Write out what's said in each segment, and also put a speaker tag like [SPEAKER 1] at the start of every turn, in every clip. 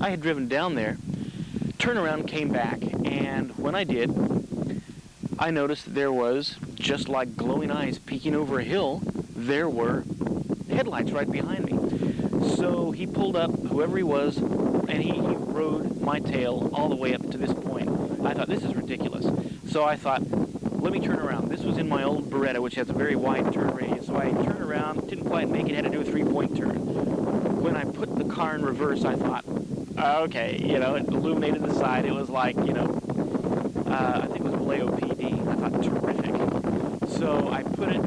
[SPEAKER 1] I had driven down there, turned around, came back, and when I did, I noticed that there was, just like glowing eyes peeking over a hill, there were headlights right behind me. So he pulled up, whoever he was, and he rode my tail all the way up to this point. I thought, this is ridiculous. So I thought, let me turn around. This was in my old Beretta, which has a very wide turn radius. So I turned around, didn't quite make it, had to do a 3-point turn. When I put the car in reverse, I thought, okay, you know, it illuminated the side. It was like, you know, I think it was Vallejo PD. I thought, terrific. So I put it,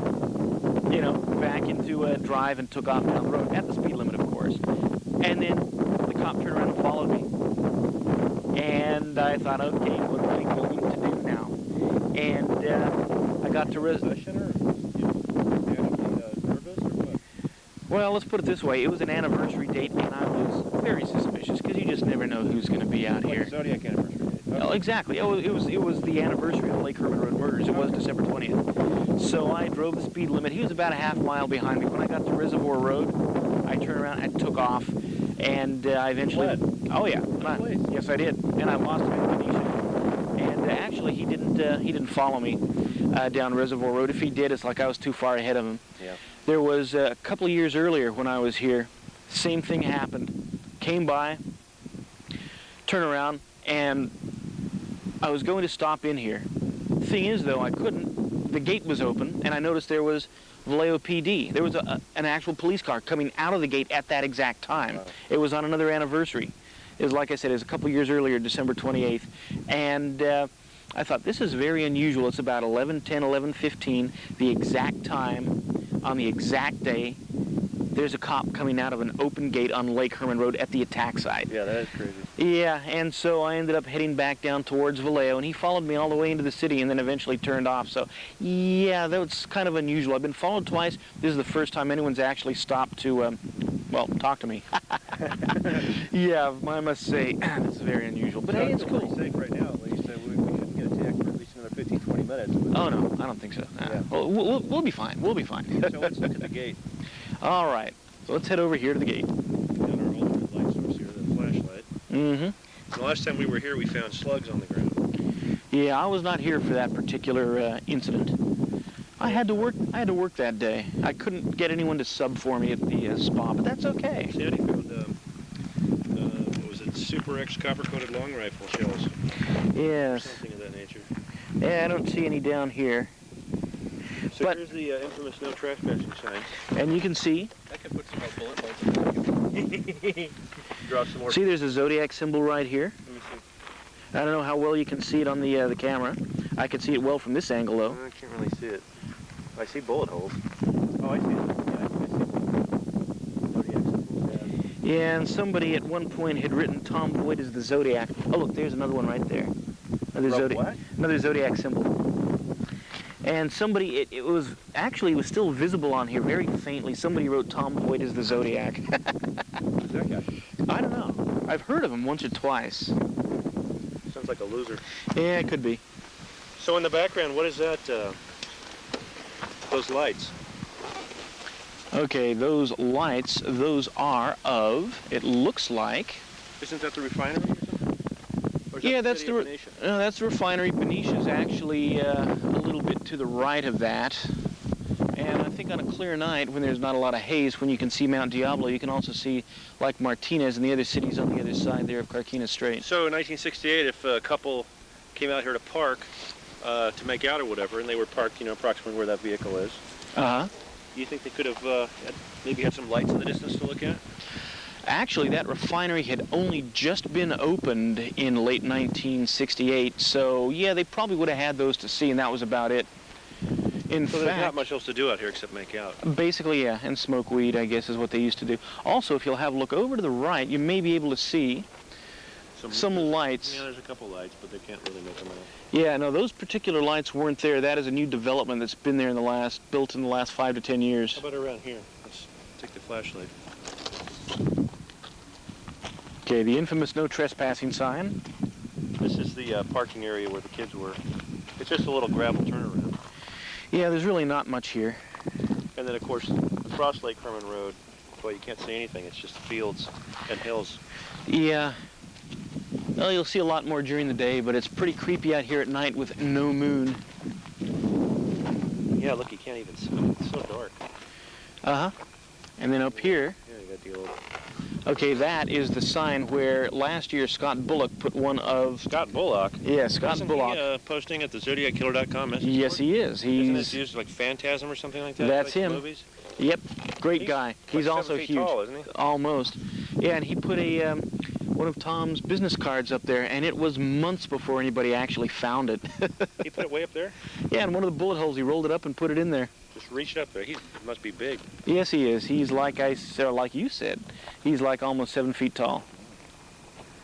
[SPEAKER 1] you know, back into a drive and took off down the road, at the speed limit, of course. And then the cop turned around and followed me. And I thought, okay, what am I going to do now? And I got to Well, let's put it this way. It was an anniversary date, and I was very suspicious, because you just never know who's going to be out here.
[SPEAKER 2] Like the Zodiac anniversary date. Okay.
[SPEAKER 1] Oh, exactly. Oh, it was the anniversary of the Lake Herman Road murders. It was December 20th. So I drove the speed limit. He was about a half mile behind me. When I got to Reservoir Road, I turned around and took off, and I eventually... Oh, yeah. Yes, I did. And I lost him in Phoenicia. And actually, he didn't follow me down Reservoir Road. If he did, it's like I was too far ahead of him.
[SPEAKER 2] Yeah.
[SPEAKER 1] There was a couple of years earlier when I was here, same thing happened. Came by, turned around, and I was going to stop in here. The thing is, though, I couldn't. The gate was open, and I noticed there was Vallejo PD. There was an actual police car coming out of the gate at that exact time. Wow. It was on another anniversary. It was, like I said, it was a couple of years earlier, December 28th. And I thought, this is very unusual. It's about 11:10, 11:15, the exact time, on the exact day. There's a cop coming out of an open gate on Lake Herman Road at the attack site.
[SPEAKER 2] Yeah, that is crazy.
[SPEAKER 1] Yeah, and so I ended up heading back down towards Vallejo, and he followed me all the way into the city and then eventually turned off. So, yeah, that was kind of unusual. I've been followed twice. This is the first time anyone's actually stopped to, well, talk to me. Yeah, I must say, this is very unusual. But hey, it's cool.
[SPEAKER 2] Pretty safe right now, at least. We shouldn't get attacked for at least another 15, 20 minutes. But...
[SPEAKER 1] Oh, no, I don't think so.
[SPEAKER 2] Yeah.
[SPEAKER 1] Well, we'll be fine. We'll be fine.
[SPEAKER 2] So let's look at the gate.
[SPEAKER 1] All right. So let's head over here to the gate.
[SPEAKER 2] Got our ultimate light source here, the flashlight.
[SPEAKER 1] Mm-hmm.
[SPEAKER 2] The last time we were here, we found slugs on the ground.
[SPEAKER 1] Yeah, I was not here for that particular incident. I had to work that day. I couldn't get anyone to sub for me at the spa, but that's okay.
[SPEAKER 2] Sandy found, what was it, Super X copper-coated long rifle shells.
[SPEAKER 1] Yes.
[SPEAKER 2] Something of that nature.
[SPEAKER 1] Yeah, I don't see any down here.
[SPEAKER 2] So
[SPEAKER 1] but,
[SPEAKER 2] here's the infamous no trespassing sign.
[SPEAKER 1] And you can see.
[SPEAKER 2] I could put some more bullet holes in. Draw some more.
[SPEAKER 1] See, there's a Zodiac symbol right here.
[SPEAKER 2] Let me see.
[SPEAKER 1] I don't know how well you can see it on the camera. I can see it well from this angle, though.
[SPEAKER 2] I can't really see it. I see bullet holes. Oh, I see it. Yeah, I see Zodiac symbols.
[SPEAKER 1] Yeah, and somebody at one point had written Tom Boyd as the Zodiac. Oh, look, there's another one right there. Another Zodiac symbol. And somebody, it was still visible on here very faintly. Somebody wrote Tom Boyd as the Zodiac.
[SPEAKER 2] Who's that guy?
[SPEAKER 1] I don't know. I've heard of him once or twice.
[SPEAKER 2] Sounds like a loser.
[SPEAKER 1] Yeah, it could be.
[SPEAKER 2] So in the background, what is that? Those lights.
[SPEAKER 1] Okay, those lights, those are of, it looks like...
[SPEAKER 2] Isn't that the refinery or something? Or is
[SPEAKER 1] yeah,
[SPEAKER 2] that
[SPEAKER 1] that's the refinery. Benicia actually a little bit to the right of that. And I think on a clear night, when there's not a lot of haze, when you can see Mount Diablo, you can also see, like Martinez and the other cities on the other side there of Carquinez Strait.
[SPEAKER 2] So in 1968, if a couple came out here to park, to make out or whatever, and they were parked, approximately where that vehicle is.
[SPEAKER 1] Uh-huh.
[SPEAKER 2] Do you think they could have maybe had some lights in the distance to look at?
[SPEAKER 1] Actually, that refinery had only just been opened in late 1968, so yeah, they probably would have had those to see, and that was about it. In
[SPEAKER 2] so
[SPEAKER 1] fact,
[SPEAKER 2] there's not much else to do out here except make out.
[SPEAKER 1] Basically, yeah, and smoke weed, I guess, is what they used to do. Also, if you'll have a look over to the right, you may be able to see some lights.
[SPEAKER 2] Yeah, there's a couple lights, but they can't really make them out.
[SPEAKER 1] Yeah, no, those particular lights weren't there. That is a new development that's been there built in the last 5 to 10 years.
[SPEAKER 2] How about around here? Let's take the flashlight.
[SPEAKER 1] Okay, the infamous no trespassing sign.
[SPEAKER 2] This is the parking area where the kids were. It's just a little gravel turnaround.
[SPEAKER 1] Yeah, there's really not much here.
[SPEAKER 2] And then, of course, across Lake Herman Road, well, you can't see anything. It's just fields. and hills.
[SPEAKER 1] Yeah. Well, you'll see a lot more during the day, but it's pretty creepy out here at night with no moon.
[SPEAKER 2] Yeah, look, you can't even see. It's so dark.
[SPEAKER 1] Uh-huh. And then up here,
[SPEAKER 2] Yeah, you got the old...
[SPEAKER 1] okay, that is the sign where last year Scott Bullock put one of...
[SPEAKER 2] Scott Bullock?
[SPEAKER 1] Yeah, Scott
[SPEAKER 2] Isn't
[SPEAKER 1] Bullock.
[SPEAKER 2] he posting at the ZodiacKiller.com message
[SPEAKER 1] Yes,
[SPEAKER 2] board?
[SPEAKER 1] he is.
[SPEAKER 2] Isn't
[SPEAKER 1] He's...
[SPEAKER 2] it used like Phantasm or something like that?
[SPEAKER 1] That's
[SPEAKER 2] like
[SPEAKER 1] him.
[SPEAKER 2] Movies?
[SPEAKER 1] Yep, great
[SPEAKER 2] He's
[SPEAKER 1] guy.
[SPEAKER 2] like
[SPEAKER 1] He's
[SPEAKER 2] 7
[SPEAKER 1] also
[SPEAKER 2] feet
[SPEAKER 1] huge.
[SPEAKER 2] tall, isn't he?
[SPEAKER 1] Almost. Yeah, and he put a one of Tom's business cards up there, and it was months before anybody actually found it.
[SPEAKER 2] He put it way up there?
[SPEAKER 1] Yeah, in one of the bullet holes, he rolled it up and put it in there.
[SPEAKER 2] Just reached up there. He must be big.
[SPEAKER 1] Yes, he is. He's like like you said, he's like almost 7 feet tall.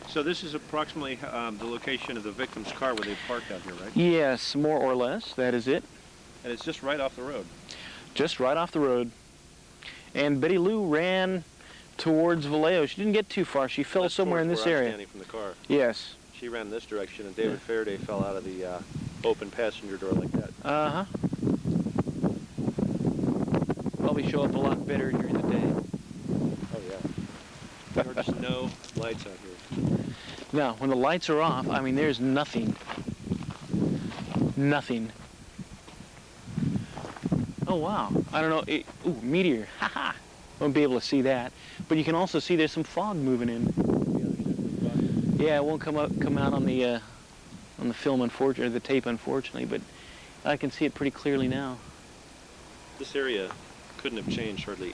[SPEAKER 2] So this is approximately the location of the victim's car where they parked out here, right?
[SPEAKER 1] Yes, more or less. That is it.
[SPEAKER 2] And it's just right off the road.
[SPEAKER 1] Just right off the road. And Betty Lou ran towards Vallejo. She didn't get too far. She fell somewhere in this
[SPEAKER 2] where I'm
[SPEAKER 1] area.
[SPEAKER 2] standing from the car.
[SPEAKER 1] Yes.
[SPEAKER 2] She ran this direction, and David Faraday fell out of the open passenger door like that.
[SPEAKER 1] Uh-huh. Probably show up a lot better during the day.
[SPEAKER 2] Oh, yeah. There are just no lights out here.
[SPEAKER 1] Now, when the lights are off, I mean, there's nothing. Nothing. Oh, wow. I don't know. Ooh, meteor. Ha-ha. Won't be able to see that. But you can also see there's some fog moving in. Yeah, it won't come out on the film, unfortunately, or the tape, unfortunately, but I can see it pretty clearly now.
[SPEAKER 2] This area couldn't have changed hardly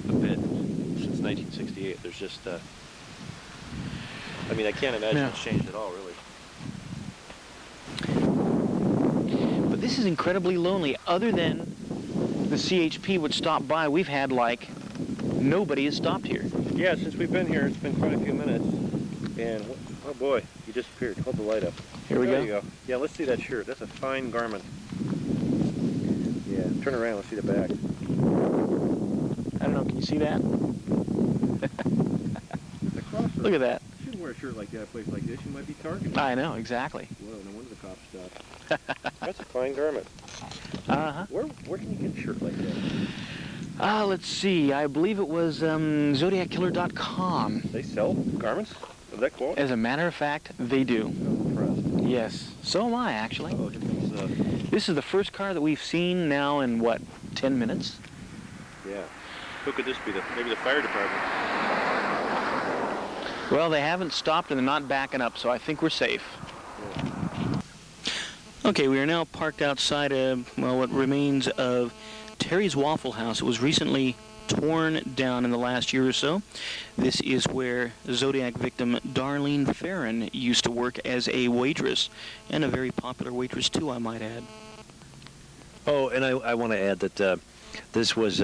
[SPEAKER 2] a bit since 1968. There's just, I mean, I can't imagine it's changed at all, really.
[SPEAKER 1] But this is incredibly lonely. Other than the CHP would stop by, we've had, like, nobody has stopped here.
[SPEAKER 2] Yeah, since we've been here, it's been quite a few minutes. And, oh boy, he disappeared. Hold the light up.
[SPEAKER 1] Here we go.
[SPEAKER 2] There you go. Yeah, let's see that shirt. That's a fine garment. Yeah, turn around. Let's see the back.
[SPEAKER 1] I don't know. Can you see that? Look at that.
[SPEAKER 2] You shouldn't wear a shirt like that, a place like this. You might be targeted.
[SPEAKER 1] I know, exactly.
[SPEAKER 2] Whoa, no wonder the cops stopped. That's a fine garment.
[SPEAKER 1] Uh-huh.
[SPEAKER 2] Where can you get a shirt like that?
[SPEAKER 1] Let's see. I believe it was ZodiacKiller.com.
[SPEAKER 2] They sell garments of that quality?
[SPEAKER 1] As a matter of fact, they do.
[SPEAKER 2] I'm impressed.
[SPEAKER 1] Yes. So am I, actually.
[SPEAKER 2] Oh, here comes,
[SPEAKER 1] This is the first car that we've seen now in, what, 10 minutes?
[SPEAKER 2] yeah. Who could this be? Maybe the fire department.
[SPEAKER 1] Well, they haven't stopped and they're not backing up, so I think we're safe.
[SPEAKER 2] Yeah.
[SPEAKER 1] Okay, we are now parked outside of, well, what remains of Terry's Waffle House. It was recently torn down in the last year or so. This is where Zodiac victim Darlene Farron used to work as a waitress, and a very popular waitress too, I might add.
[SPEAKER 3] Oh, and I want to add that this was,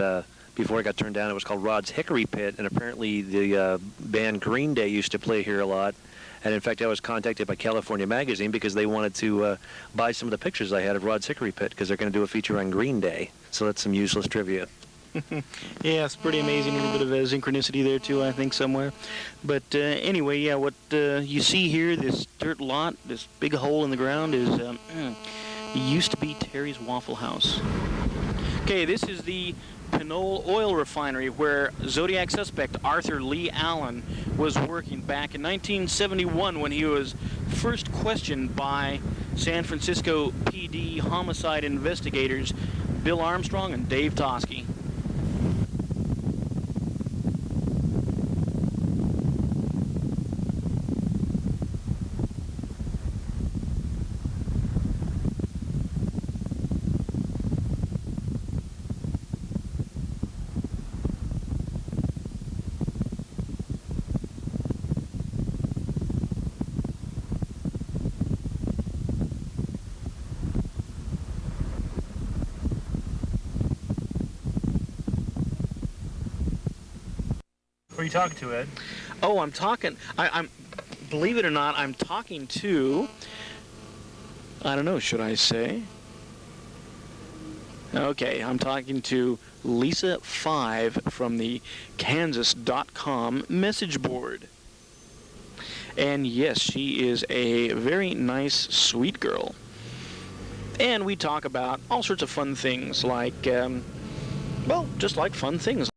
[SPEAKER 3] before it got turned down, it was called Rod's Hickory Pit, and apparently the band Green Day used to play here a lot. And in fact, I was contacted by California Magazine because they wanted to buy some of the pictures I had of Rod's Hickory Pit because they're going to do a feature on Green Day. So that's some useless trivia.
[SPEAKER 1] Yeah, it's pretty amazing. A little bit of synchronicity there, too, I think, somewhere. But anyway, yeah, what you see here, this dirt lot, this big hole in the ground, is used to be Terry's Waffle House. Okay, this is the Pinole Oil Refinery where Zodiac suspect Arthur Lee Allen was working back in 1971 when he was first questioned by San Francisco PD homicide investigators Bill Armstrong and Dave Toschi.
[SPEAKER 2] Who are you talking to, Ed?
[SPEAKER 1] Oh, I'm talking, I'm, believe it or not, I'm talking to, I don't know, should I say? Okay, I'm talking to Lisa 5 from the Kansas.com message board. And yes, she is a very nice, sweet girl. And we talk about all sorts of fun things like, well, just like fun things.